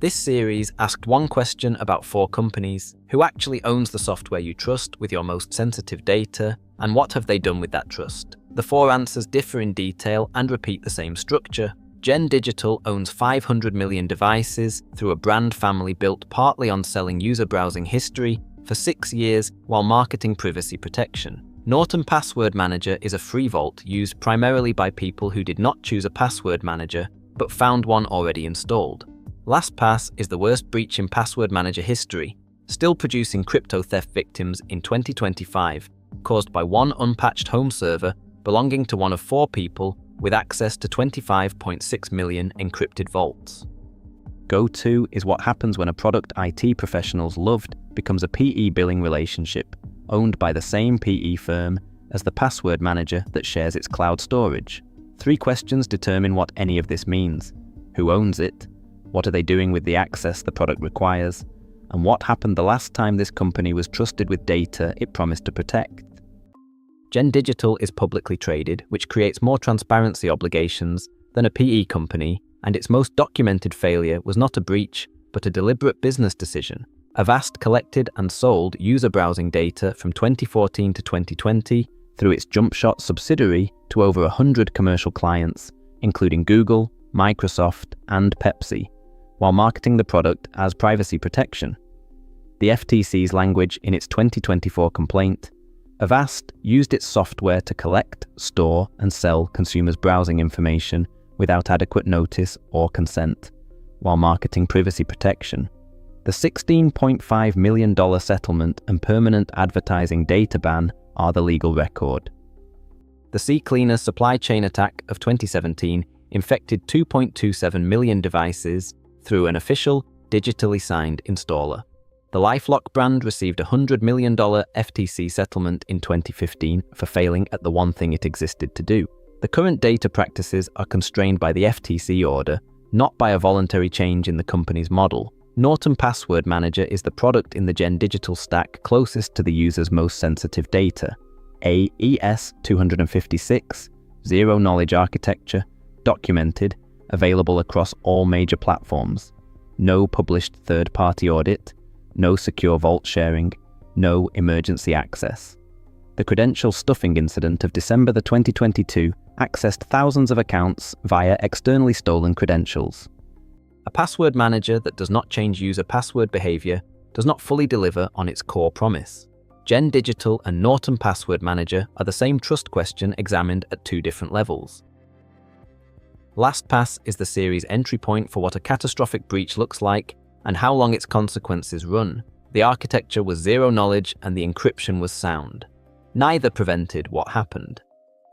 This series asked one question about 4 companies: who actually owns the software you trust with your most sensitive data, and what have they done with that trust? The 4 answers differ in detail and repeat the same structure. Gen Digital owns 500 million devices through a brand family built partly on selling user browsing history for 6 years while marketing privacy protection. Norton Password Manager is a free vault used primarily by people who did not choose a password manager but found one already installed. LastPass is the worst breach in password manager history, still producing crypto theft victims in 2025, caused by one unpatched home server belonging to one of 4 people with access to 25.6 million encrypted vaults. GoTo is what happens when a product IT professionals loved becomes a PE billing relationship, owned by the same PE firm as the password manager that shares its cloud storage. 3 questions determine what any of this means. Who owns it? What are they doing with the access the product requires? And what happened the last time this company was trusted with data it promised to protect? Gen Digital is publicly traded, which creates more transparency obligations than a PE company, and its most documented failure was not a breach, but a deliberate business decision. Avast collected and sold user browsing data from 2014 to 2020 through its Jumpshot subsidiary to over 100 commercial clients, including Google, Microsoft, and Pepsi, while marketing the product as privacy protection. The FTC's language in its 2024 complaint: Avast used its software to collect, store, and sell consumers' browsing information without adequate notice or consent, while marketing privacy protection. The $16.5 million settlement and permanent advertising data ban are the legal record. The CCleaner supply chain attack of 2017 infected 2.27 million devices through an official, digitally signed installer. The LifeLock brand received a $100 million FTC settlement in 2015 for failing at the one thing it existed to do. The current data practices are constrained by the FTC order, not by a voluntary change in the company's model. Norton Password Manager is the product in the Gen Digital stack closest to the user's most sensitive data. AES-256, zero-knowledge architecture, documented, available across all major platforms. No published third-party audit, no secure vault sharing, no emergency access. The credential stuffing incident of December 2022 accessed thousands of accounts via externally stolen credentials. A password manager that does not change user password behavior does not fully deliver on its core promise. Gen Digital and Norton Password Manager are the same trust question examined at 2 different levels. LastPass is the series entry point for what a catastrophic breach looks like and how long its consequences run. The architecture was zero knowledge and the encryption was sound. Neither prevented what happened.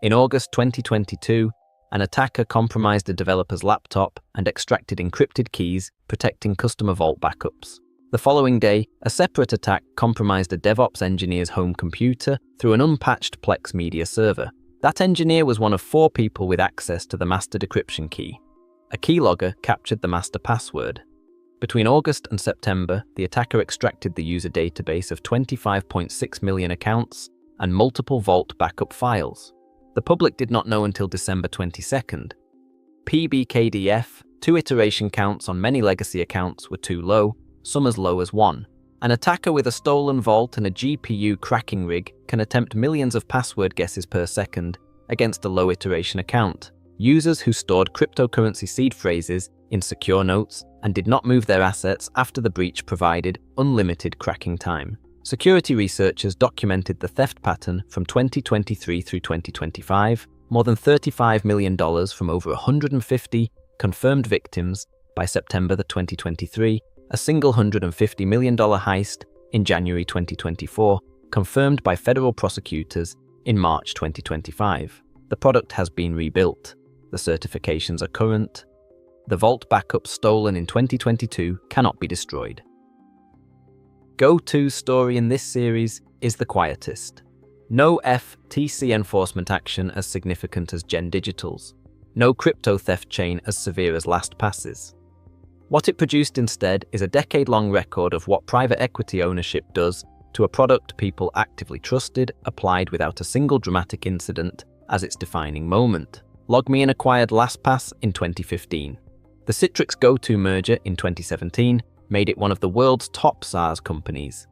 In August 2022, an attacker compromised a developer's laptop and extracted encrypted keys, protecting customer vault backups. The following day, a separate attack compromised a DevOps engineer's home computer through an unpatched Plex media server. That engineer was one of 4 people with access to the master decryption key. A keylogger captured the master password. Between August and September, the attacker extracted the user database of 25.6 million accounts and multiple vault backup files. The public did not know until December 22nd. PBKDF, 2 iteration counts on many legacy accounts were too low, some as low as 1. An attacker with a stolen vault and a GPU cracking rig can attempt millions of password guesses per second against a low iteration account. Users who stored cryptocurrency seed phrases in secure notes and did not move their assets after the breach provided unlimited cracking time. Security researchers documented the theft pattern from 2023 through 2025, more than $35 million from over 150 confirmed victims by September 2023, a single $150 million heist in January 2024, confirmed by federal prosecutors in March 2025. The product has been rebuilt. The certifications are current. The vault backup stolen in 2022 cannot be destroyed. GoTo's story in this series is the quietest. No FTC enforcement action as significant as Gen Digital's. No crypto theft chain as severe as LastPass's. What it produced instead is a decade-long record of what private equity ownership does to a product people actively trusted, applied without a single dramatic incident as its defining moment. LogMeIn acquired LastPass in 2015. The The Citrix GoTo merger in 2017 made it one of the world's top SaaS companies.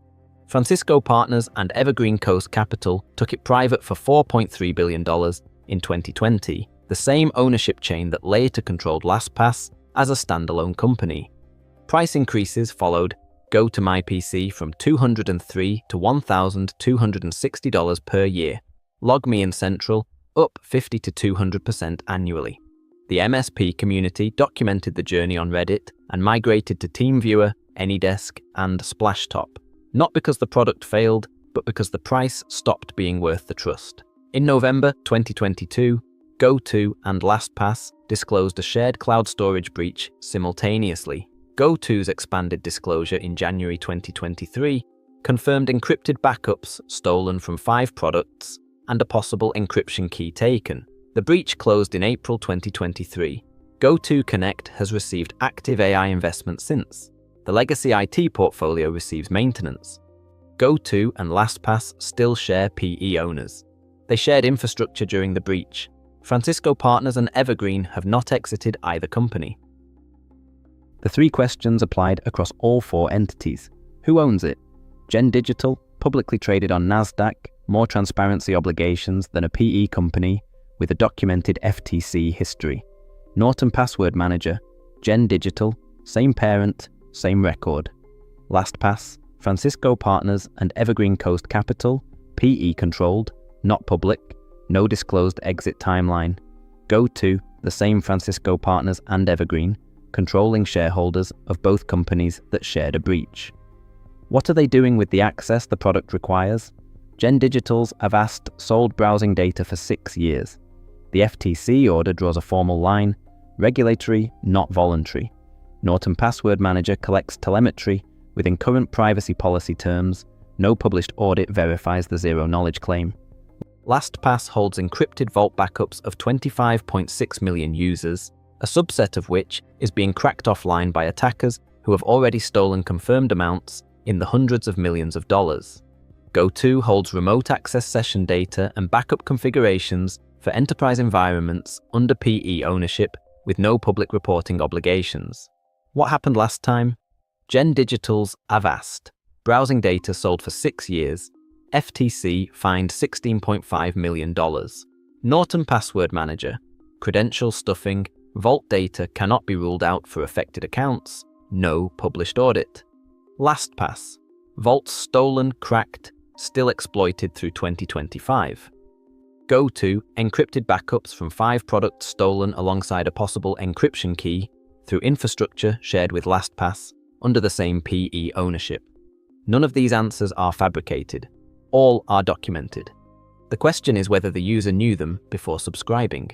Francisco Partners and Evergreen Coast Capital took it private for $4.3 billion in 2020, the same ownership chain that later controlled LastPass as a standalone company. Price increases followed: GoToMyPC from $203 to $1,260 per year, LogMe and Central up 50 to 200% annually. The MSP community documented the journey on Reddit and migrated to TeamViewer, AnyDesk, and Splashtop, not because the product failed, but because the price stopped being worth the trust. In November 2022, GoTo and LastPass disclosed a shared cloud storage breach simultaneously. GoTo's expanded disclosure in January 2023 confirmed encrypted backups stolen from 5 products and a possible encryption key taken. The breach closed in April 2023. GoTo Connect has received active AI investment since. The legacy IT portfolio receives maintenance. GoTo and LastPass still share PE owners. They shared infrastructure during the breach. Francisco Partners and Evergreen have not exited either company. The 3 questions applied across all 4 entities. Who owns it? Gen Digital, publicly traded on NASDAQ, more transparency obligations than a PE company with a documented FTC history. Norton Password Manager, Gen Digital, same parent, same record. LastPass, Francisco Partners and Evergreen Coast Capital, PE controlled, not public, no disclosed exit timeline. GoTo, the same Francisco Partners and Evergreen, controlling shareholders of both companies that shared a breach. What are they doing with the access the product requires? Gen Digital's Avast sold browsing data for 6 years. The FTC order draws a formal line: regulatory, not voluntary. Norton Password Manager collects telemetry within current privacy policy terms. No published audit verifies the zero-knowledge claim. LastPass holds encrypted vault backups of 25.6 million users, a subset of which is being cracked offline by attackers who have already stolen confirmed amounts in the hundreds of millions of dollars. GoTo holds remote access session data and backup configurations for enterprise environments under PE ownership with no public reporting obligations. What happened last time? Gen Digital's Avast browsing data sold for 6 years. FTC fined $16.5 million. Norton Password Manager, credential stuffing, vault data cannot be ruled out for affected accounts, no published audit. LastPass, vaults stolen, cracked, still exploited through 2025. GoTo, encrypted backups from 5 products stolen alongside a possible encryption key through infrastructure shared with LastPass under the same PE ownership. None of these answers are fabricated. All are documented. The question is whether the user knew them before subscribing.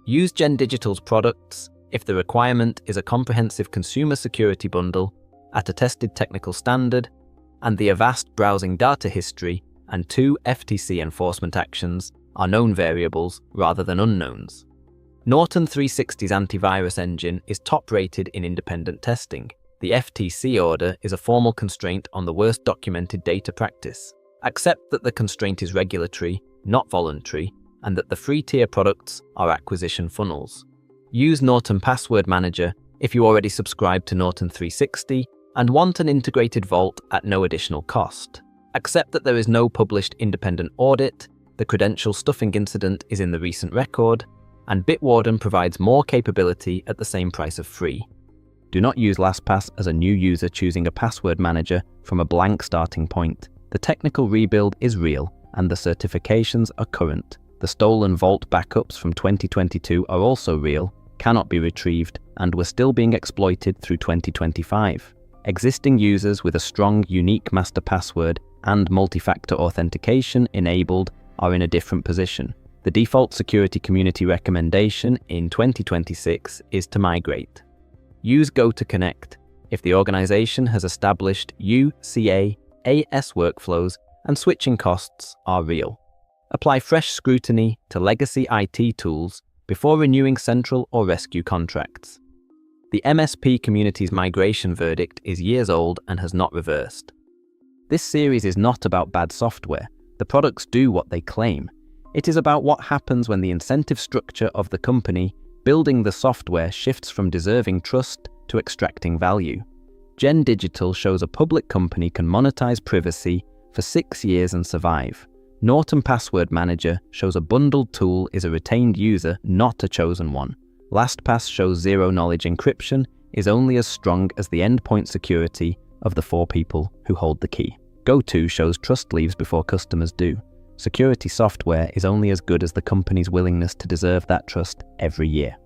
Use Gen Digital's products if the requirement is a comprehensive consumer security bundle at a tested technical standard and the Avast browsing data history and 2 FTC enforcement actions are known variables rather than unknowns. Norton 360's antivirus engine is top-rated in independent testing. The FTC order is a formal constraint on the worst documented data practice. Accept that the constraint is regulatory, not voluntary, and that the free tier products are acquisition funnels. Use Norton Password Manager if you already subscribe to Norton 360 and want an integrated vault at no additional cost. Accept that there is no published independent audit, the credential stuffing incident is in the recent record, and Bitwarden provides more capability at the same price of free. Do not use LastPass as a new user choosing a password manager from a blank starting point. The technical rebuild is real, and the certifications are current. The stolen vault backups from 2022 are also real, cannot be retrieved, and were still being exploited through 2025. Existing users with a strong, unique master password and multi-factor authentication enabled are in a different position. The default security community recommendation in 2026 is to migrate. Use GoTo Connect if the organization has established UCA AS workflows and switching costs are real. Apply fresh scrutiny to legacy IT tools before renewing central or rescue contracts. The MSP community's migration verdict is years old and has not reversed. This series is not about bad software. The products do what they claim. It is about what happens when the incentive structure of the company Building the software shifts from deserving trust to extracting value. Gen Digital shows a public company can monetize privacy for 6 years and survive. Norton Password Manager shows a bundled tool is a retained user, not a chosen one. LastPass shows zero-knowledge encryption is only as strong as the endpoint security of the 4 people who hold the key. GoTo shows trust leaves before customers do. Security software is only as good as the company's willingness to deserve that trust every year.